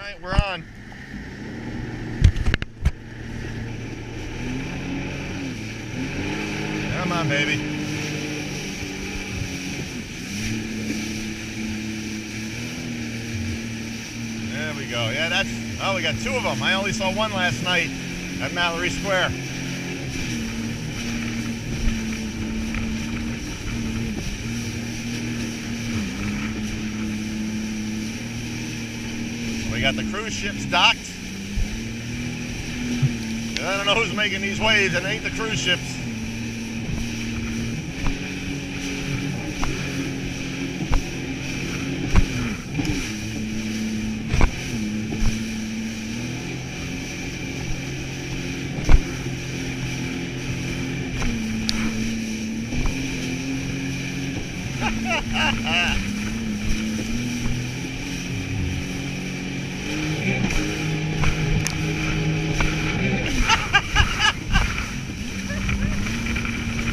Alright, we're on. Come on, baby. There we go. Yeah, that's... Oh, we got two of them. I only saw one last night at Mallory Square. We got the cruise ships docked. I don't know who's making these waves. It ain't the cruise ships.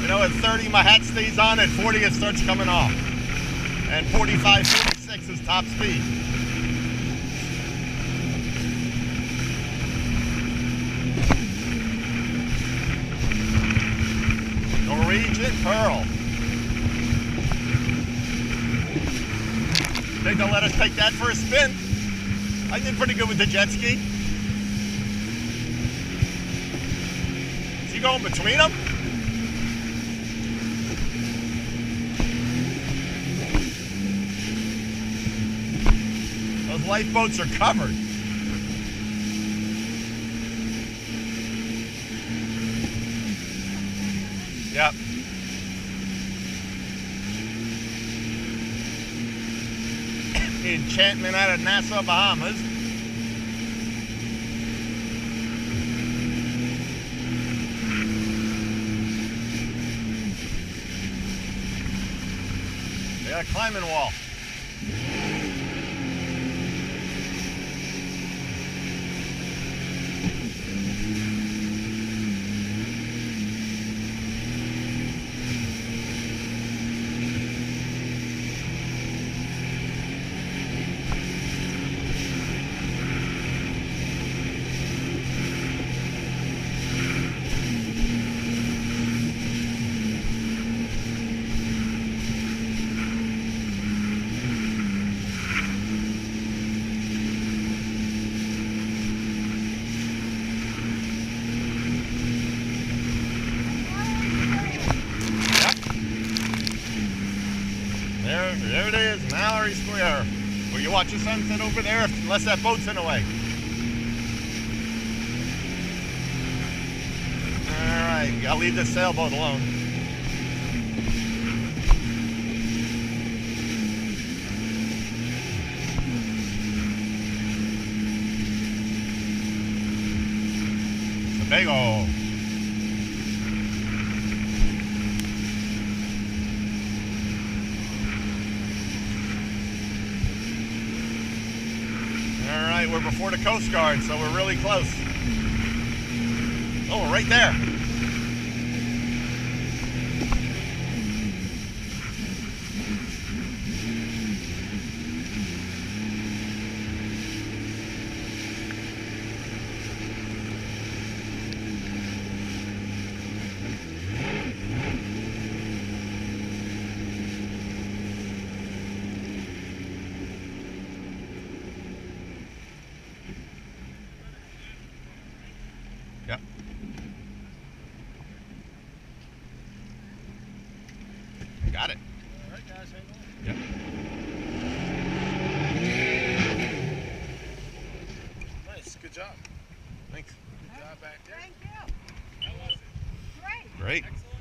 You know, at 30 my hat stays on, at 40 it starts coming off. And 45, 46 is top speed. Norwegian Pearl. Think they'll let us take that for a spin? I did pretty good with the jet ski. Is he going between them? Those lifeboats are covered. Yep. Enchantment out of Nassau, Bahamas. They got a climbing wall. There it is, Mallory Square. Will you watch the sunset over there unless that boat's in the way? Alright, I'll leave this sailboat alone. Sebago. Alright, we're before the Coast Guard, so we're really close. Oh, we're right there. Yep. Got it. All right, guys, hang on. Yep. Nice, good job. Thanks. Good job back there. Thank you. How was it? Great. Great. Excellent.